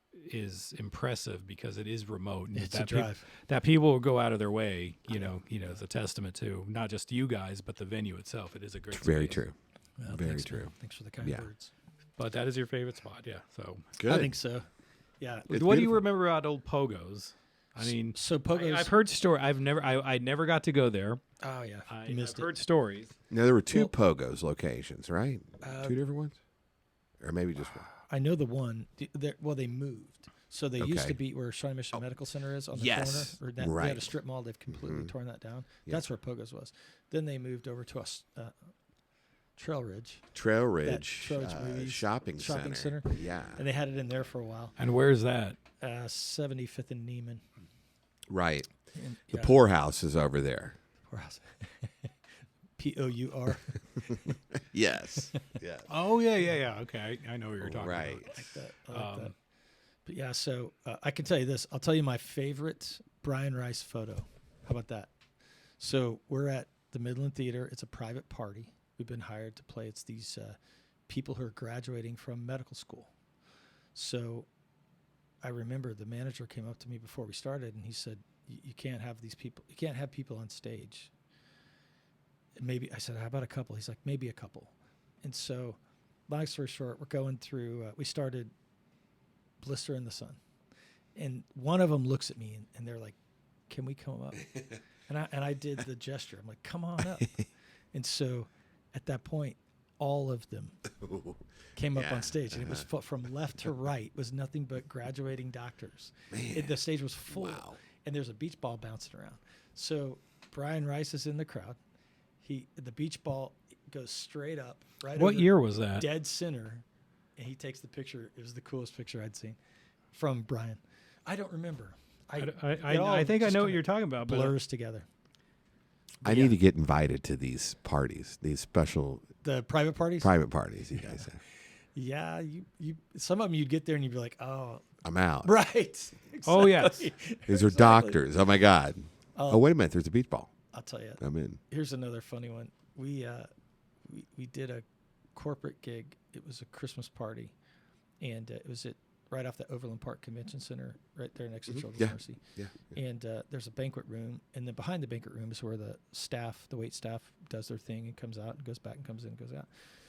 impressive because it is remote. And it's a drive. That people will go out of their way. Is a testament to not just you guys, but the venue itself. It is a great. Very space. true. Well, Very thanks, true. Man. Thanks for the kind words. But that is your favorite spot, yeah. So good. I think so. Yeah. What do you remember about old Pogo's? I mean, so Pogo's. I've heard stories. I never got to go there. Oh yeah, I've heard stories. Now there were 2 Pogo's locations, right? 2 different ones, or maybe just one. I know the one. They moved. So they used to be where Shawnee Mission Medical Center is on the corner. Or they had a strip mall. They've completely torn that down. Yeah. That's where Pogo's was. Then they moved over to Trail Ridge. Trail Ridge shopping center. Yeah. And they had it in there for a while. And where's that? 75th and Neiman. Right. And, the poorhouse is over there. Poorhouse. P-O-U-R. Yes. Yes. Oh, yeah. Okay. I know what you're talking right. about. I like that. But yeah, so I can tell you this. I'll tell you my favorite Brian Rice photo. How about that? So we're at the Midland Theater. It's a private party. We've been hired to play. It's these people who are graduating from medical school. So I remember the manager came up to me before we started, and he said, you can't have these people. You can't have people on stage. Maybe I said, how about a couple? He's like, maybe a couple. And so, long story short, we're going through. We started Blister in the Sun, and one of them looks at me, and they're like, "Can we come up?" and I did the gesture. I'm like, "Come on up." And so, at that point, all of them came up on stage, and it was from left to right. Was nothing but graduating doctors. The stage was full, and there's a beach ball bouncing around. So Brian Rice is in the crowd. The beach ball goes straight up. Right. What year was that? Dead center, and he takes the picture. It was the coolest picture I'd seen from Brian. I don't remember. I think I know what you're talking about. Blurs together. I need to get invited to these parties, these special The private parties. you guys have. Yeah, you. Some of them you'd get there and you'd be like, oh, I'm out. right. Exactly. Oh, yes. These are doctors. Oh my God. Oh, wait a minute. There's a beach ball. I'll tell you. I'm in. Here's another funny one. We did a corporate gig. It was a Christmas party, and it was right off the Overland Park Convention Center, right there next to Children's Mercy. Yeah. And there's a banquet room, and then behind the banquet room is where the wait staff does their thing and comes out and goes back and comes in and goes out.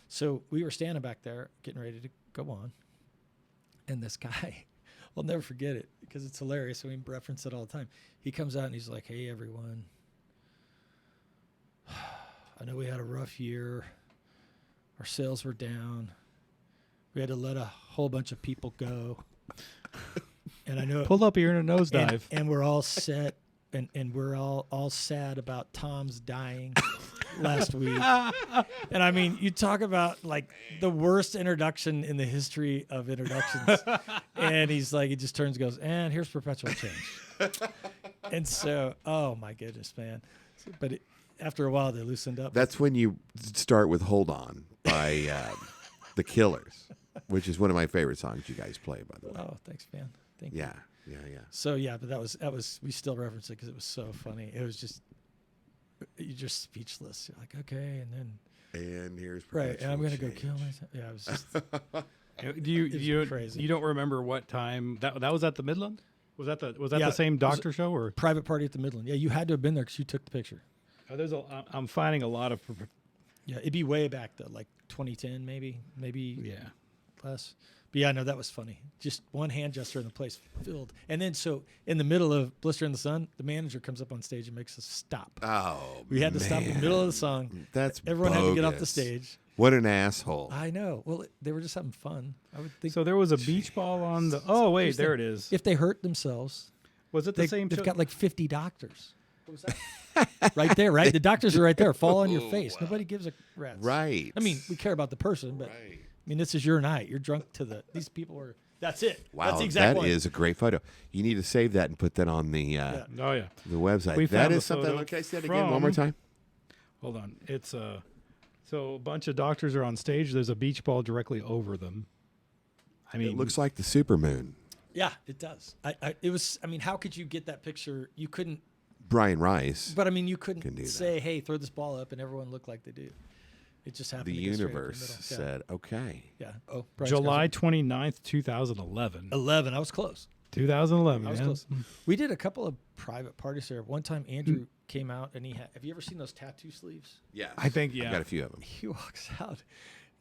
So we were standing back there getting ready to go on, and this guy, I'll never forget it because it's hilarious. We reference it all the time. He comes out and he's like, "Hey, everyone. I know we had a rough year. Our sales were down. We had to let a whole bunch of people go. And I know Pull up here in a nosedive. and we're all set and we're all sad about Tom's dying last week." And I mean, you talk about like the worst introduction in the history of introductions. And he's like, he just turns and goes, "And here's Perpetual Change." And so, oh my goodness, man. But after a while, they loosened up. That's when you start with "Hold On" by the Killers, which is one of my favorite songs you guys play, by the way. Oh, thanks, man. Thank you. Yeah. So yeah, but that was we still reference it because it was so funny. It was just you're just speechless. You're like, okay, and then And here's right, and I'm gonna go Change. kill myself. Yeah, it was just Do you crazy. You don't remember what time that was at the Midland? Was that Yeah, the same it was doctor show or? private party at the Midland. Yeah, you had to have been there because you took the picture. I'm finding a lot of. Yeah, it'd be way back though, like 2010 maybe Yeah. less. But yeah, no, that was funny. Just one hand gesture and the place filled. And then so in the middle of Blister in the Sun, the manager comes up on stage and makes us stop. Oh, We had to stop in the middle of the song. That's Everyone had to get off the bogus. stage. What an asshole. I know. Well, they were just having fun. I would think. So there was a beach ball on the. Oh wait, Here's the- there it is. If they hurt themselves, Was it the same? they've show? got like 50 doctors. What was that? Right there, right? The doctors are right there. Fall on your face. Nobody gives a rat's. Right. I mean, we care about the person, but Right. I mean, this is your night. You're drunk to the. These people are. That's it. Wow, That's the exact that one. is a great photo. You need to save that and put that on the Oh yeah. the website. We That found is the something. photo Can I say that again one more from- time? Hold on. It's so a bunch of doctors are on stage. There's a beach ball directly over them. I mean, It looks like the supermoon. Yeah, it does. It was. I mean, how could you get that picture? You couldn't. Brian Rice. But I mean, you Can do couldn't that. say, "Hey, throw this ball up," and everyone looked like they do. It just happened. The to go straight up universe the middle. said, "Okay." Yeah. Oh, Bryce July Garza. 29th, 2011. 11. I was close. 2011. I was man. close. We did a couple of private parties there. One time, Andrew came out and he had. Have you ever seen those tattoo sleeves? Yes. I think, I've yeah. got a few of them. He walks out.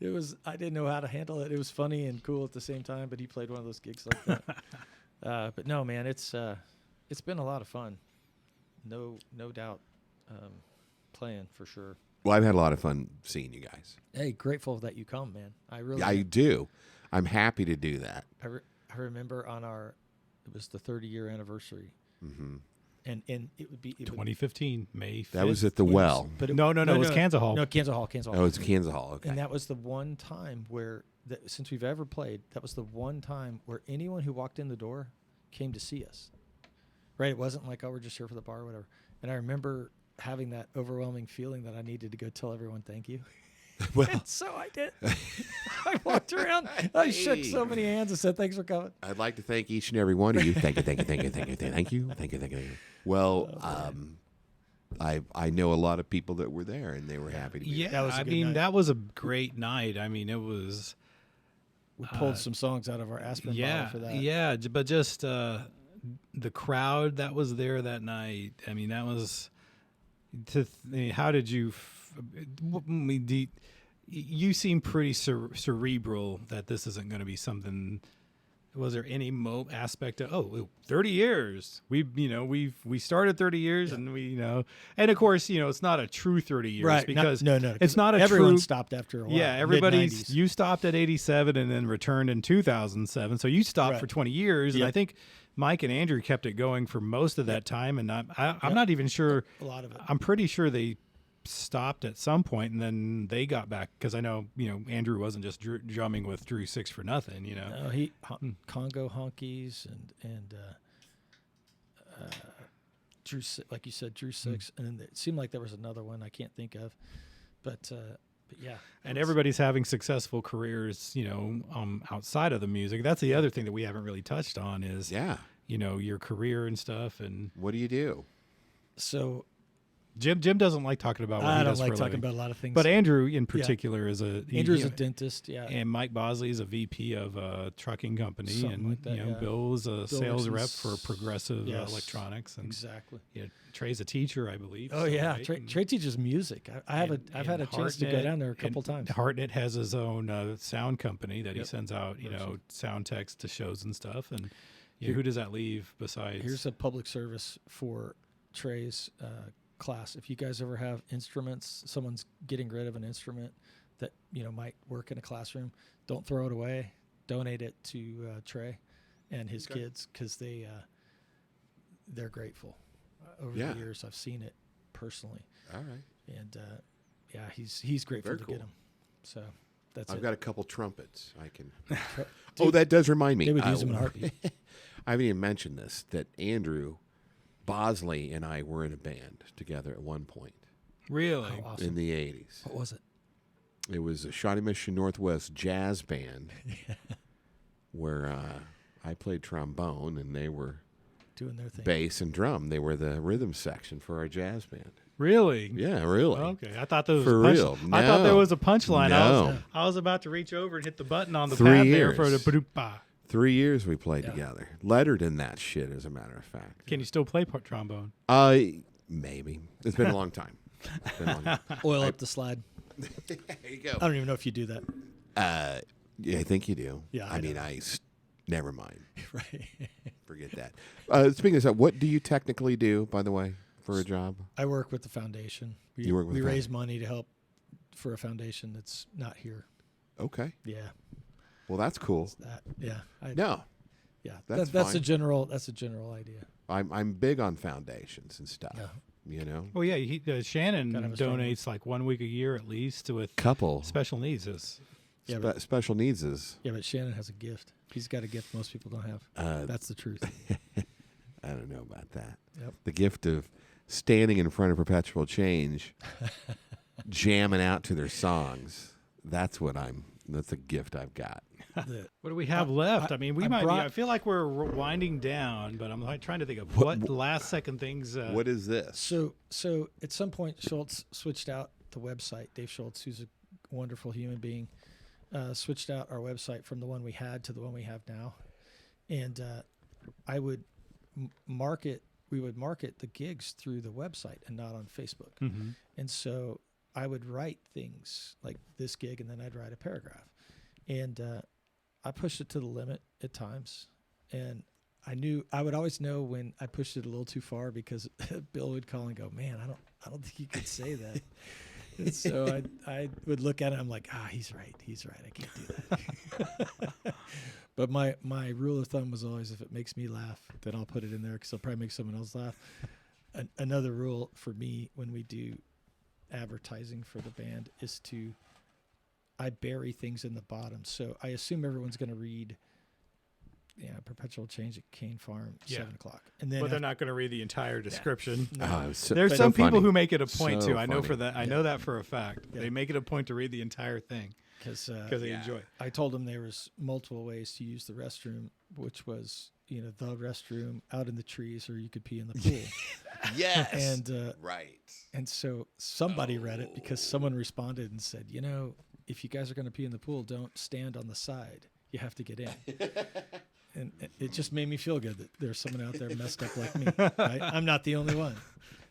It was. I didn't know how to handle it. It was funny and cool at the same time. But he played one of those gigs like that. But no, man, it's been a lot of fun. No doubt, playing for sure. Well, I've had a lot of fun seeing you guys. Hey, grateful that you come, man. I really. I do. I'm happy to do that. I remember on it was the 30-year anniversary, Mm-hmm. and it would be 2015, May 5th. That was at the well. But No, it was Kansas Hall. No, Kansas Hall. Oh, it's Kansas Hall. Okay. And that was the one time where, since we've ever played, that was the one time where anyone who walked in the door came to see us. Right? It wasn't like, oh, we're just here for the bar or whatever. And I remember having that overwhelming feeling that I needed to go tell everyone thank you. Well, And so I did. I walked around. I shook so many hands and said, thanks for coming. I'd like to thank each and every one of you. Thank you, thank you, thank you, thank you, thank you, thank you, thank you. Well, I know a lot of people that were there, and they were happy to be Yeah, That was a I good mean, night. that was a great night. I mean, it was. We pulled some songs out of our Aspen bottle for that. Yeah, but just the crowd that was there that night. I mean, that was. How did you? You seem pretty cerebral that this isn't going to be something. Was there any aspect of 30 years? We started 30 years and and of course it's not a true 30 years Right. because No. it's not a Everyone true. stopped after a while. Yeah, Mid-90s. you stopped at 87 and then returned in 2007. So you stopped Right. for 20 years, and Yep. I think Mike and Andrew kept it going for most of that time. And I'm not even sure. A lot of it. I'm pretty sure they stopped at some point, and then they got back because I know Andrew wasn't just drumming with Drew Six for nothing. No, he Congo Honkies and Drew, like you said, Drew Six, and then it seemed like there was another one I can't think of, but yeah. And everybody's having successful careers, outside of the music. That's the other thing that we haven't really touched on is, your career and stuff. And what do you do? So Jim doesn't like talking about what he does for a living. I don't like talking about a lot of things. But Andrew in particular is Andrew's a dentist, and Mike Bosley is a VP of a trucking company, something and like that, Bill is a sales rep for Progressive Electronics, and exactly. Trey's a teacher, I believe. Oh yeah, Trey teaches music. I've had a chance to go down there a couple times. Hartnett has his own sound company that he sends out, sound techs to shows and stuff. And who does that leave besides? Here's a public service for Trey's class. If you guys ever have instruments, someone's getting rid of an instrument that might work in a classroom, don't throw it away. Donate it to Trey and his kids, because they're grateful. Over the years, I've seen it personally. All right. And he's grateful to get them. So I've got a couple trumpets I can. Dude, that does remind me. They would use them in a heartbeat. I haven't even mentioned this, that Andrew Bosley and I were in a band together at one point. Really? Oh, awesome. In the 80s. What was it? It was a Shawnee Mission Northwest jazz band where I played trombone and they were doing their thing. Bass and drum. They were the rhythm section for our jazz band. Really? Yeah, really. Okay, I thought there was for real. No. I thought there was a punchline. No. I was about to reach over and hit the button on the 3 pad years. there for the ba-doop-ba. 3 years we played together. Lettered in that shit, as a matter of fact. Can you still play trombone? Maybe. It's been a long time. Oil up the slide. There you go. I don't even know if you do that. Yeah, I think you do. Yeah, I mean, never mind. Right. Forget that. Speaking of that, what do you technically do, by the way, for a job? I work with the foundation. You work with we raise money to help for a foundation that's not here. Okay. Yeah. Well, that's cool. Yeah. Yeah. That's a fine. general idea. I'm big on foundations and stuff. Yeah. Well, yeah. Shannon donates like 1 week a year at least with couple special needs. Special needs is. Yeah, but Shannon has a gift. He's got a gift most people don't have. That's the truth. I don't know about that. Yep. The gift of standing in front of Perpetual Change, jamming out to their songs. That's a gift I've got. What do we have left? I mean, I feel like we're winding down, but I'm trying to think of what last second things. What is this? So at some point, Schultz switched out the website. Dave Schultz, who's a wonderful human being, switched out our website from the one we had to the one we have now. And I would we would market the gigs through the website and not on Facebook. Mm-hmm. And so I would write things like this gig, and then I'd write a paragraph. And I pushed it to the limit at times. And I would always know when I pushed it a little too far, because Bill would call and go, "Man, I don't think you could say that." And so I would look at it. I'm like, he's right. I can't do that. But my rule of thumb was always, if it makes me laugh, then I'll put it in there, because I'll probably make someone else laugh. Another rule for me when we do advertising for the band is I bury things in the bottom. So I assume everyone's going to read Perpetual Change at Cane Farm, 7 o'clock. And then they're not going to read the entire description. No. There's some people who make it a point So to. I know funny. for that. I know that for a fact. Yeah. They make it a point to read the entire thing because they enjoy it. I told them there was multiple ways to use the restroom, which was the restroom out in the trees, or you could pee in the pool. Yes. And right. And so somebody read it, because someone responded and said, if you guys are going to pee in the pool, don't stand on the side. You have to get in. And it just made me feel good that there's someone out there messed up like me. Right? I'm not the only one.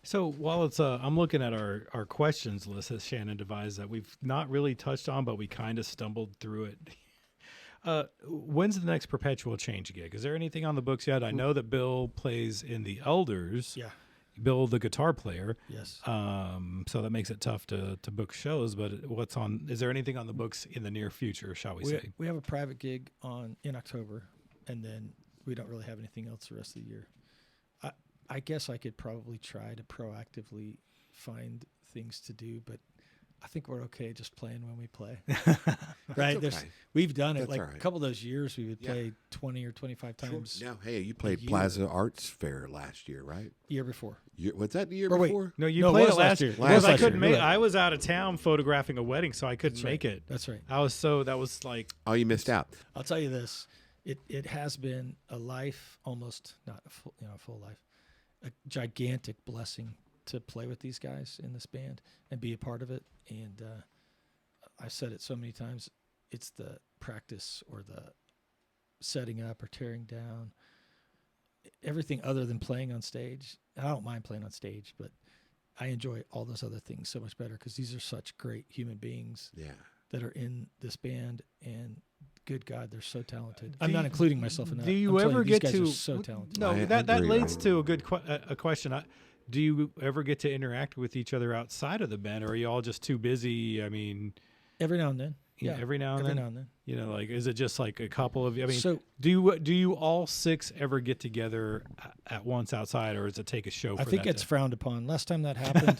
So while it's, I'm looking at our questions list that Shannon devised that we've not really touched on, but we kind of stumbled through it. When's the next Perpetual Change gig? Is there anything on the books yet? I know that Bill plays in the Elders. Yeah. Bill, the guitar player. Yes. So that makes it tough to book shows, but is there anything on the books in the near future, shall we say? We have a private gig in October, and then we don't really have anything else the rest of the year. I guess I could probably try to proactively find things to do, but I think we're okay just playing when we play. Right? Okay. We've done it That's like all right. a couple of those years we would play 20 or 25 times. Now, hey, you played year. Plaza Arts Fair last year, right? Year before. Was that the year Or wait, before? No, you No, it played was it last last year. year. It was Because I last couldn't year. make. You're right. I was out of town photographing a wedding, so I couldn't That's right. make it. That's right. That was like Oh, you missed out. I'll tell you this. It has been a life, almost not a full life, a gigantic blessing to play with these guys in this band and be a part of it. And I've said it so many times. It's the practice or the setting up or tearing down, everything other than playing on stage. And I don't mind playing on stage, but I enjoy all those other things so much better because these are such great human beings that are in this band, and good God, they're so talented. I'm not including myself in that. Do you I'm telling ever these get guys to? are so talented. No, I that agree. leads to a good a question. Do you ever get to interact with each other outside of the band, or are you all just too busy? I mean, Every now and then. yeah, every now and then. You know, like, is it just like a couple of you? I mean, So- do you all six ever get together at once outside, or does it take a show? For I think that it's to- frowned upon. Last time that happened,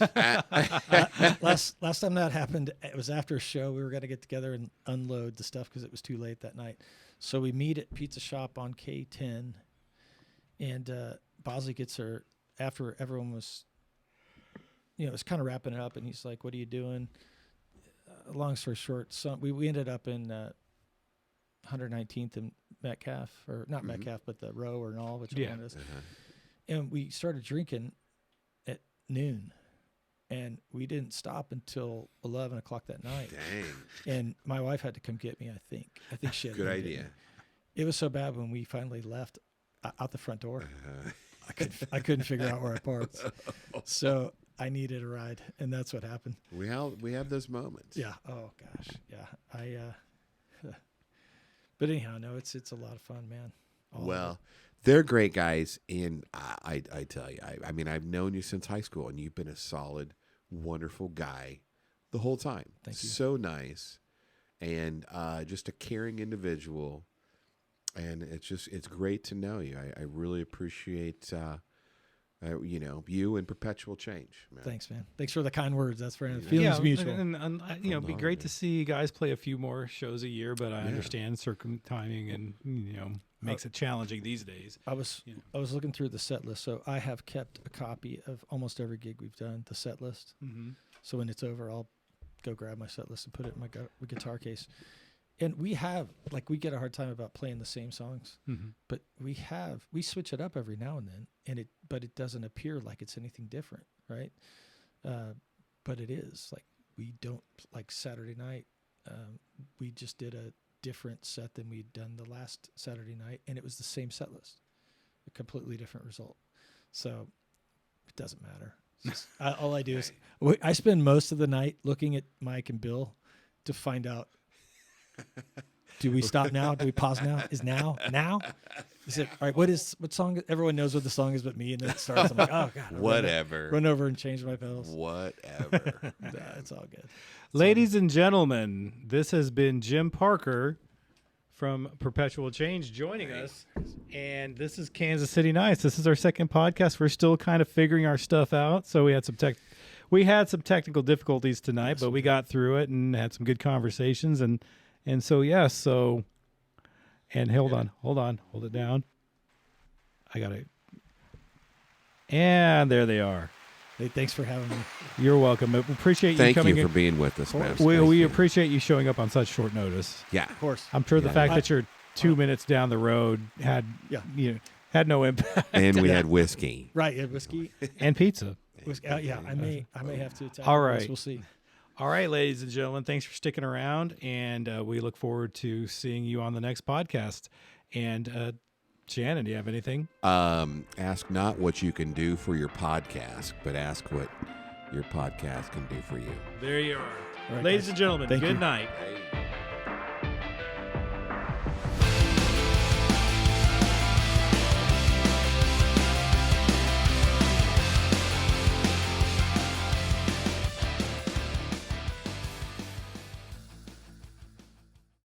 last time that happened, it was after a show. We were going to get together and unload the stuff because it was too late that night. So we meet at Pizza Shop on K10, and Bosley gets her after everyone was, it was kind of wrapping it up, and he's like, "What are you doing?" Long story short, we ended up in 119th and Metcalf, or not Metcalf, but the Row or Knoll, which one it is. And we started drinking at noon, and we didn't stop until 11 o'clock that night. Dang. And my wife had to come get me. I think she had to Good come get idea. me. It was so bad when we finally left out the front door. I couldn't figure out where I parked, so I needed a ride, and that's what happened. We have those moments. Yeah. Oh gosh. Yeah. But anyhow, no, it's a lot of fun, man. Well, they're great guys, and I tell you, I mean, I've known you since high school, and you've been a solid, wonderful guy the whole time. Thank you. So nice, and just a caring individual, and it's great to know you. I really appreciate you and Perpetual Change, man. Thanks, man. Thanks for the kind words. That's for feelings mutual. And it'd be great to see you guys play a few more shows a year, but I understand timing and makes it challenging these days. I was looking through the set list, so I have kept a copy of almost every gig we've done, the set list. Mm-hmm. So when it's over, I'll go grab my set list and put it in my guitar case. And we get a hard time about playing the same songs, but we switch it up every now and then, but it doesn't appear like it's anything different, right? But it is. Like, we don't, like Saturday night, we just did a different set than we'd done the last Saturday night, and it was the same set list, a completely different result. So it doesn't matter. All I do is I spend most of the night looking at Mike and Bill to find out. Do we stop now? Do we pause now? Is now? Is it all right? What song? Everyone knows what the song is but me, and then it starts. I'm like, oh God. Whatever. Run over and change my pedals. Whatever. It's all good. Ladies and gentlemen, this has been Jim Parker from Perpetual Change joining us, and this is Kansas City Nights. This is our second podcast. We're still kind of figuring our stuff out, so we had some technical difficulties tonight, but we got through it and had some good conversations, and so and hold it down. I got it. And there they are. Hey, thanks for having me. You're welcome. We appreciate you Thank coming you in. for being with us, man. We appreciate you showing up on such short notice. Yeah. Of course. I'm sure the Yeah. fact that you're 2 minutes down the road had no impact. And we had whiskey. Right. Yeah, whiskey. And pizza. I may have to attack. All right. We'll see. All right, ladies and gentlemen, thanks for sticking around, and we look forward to seeing you on the next podcast. And Shannon, do you have anything? Ask not what you can do for your podcast, but ask what your podcast can do for you. There you are. All right, Ladies guys. and gentlemen, Thank good you. night.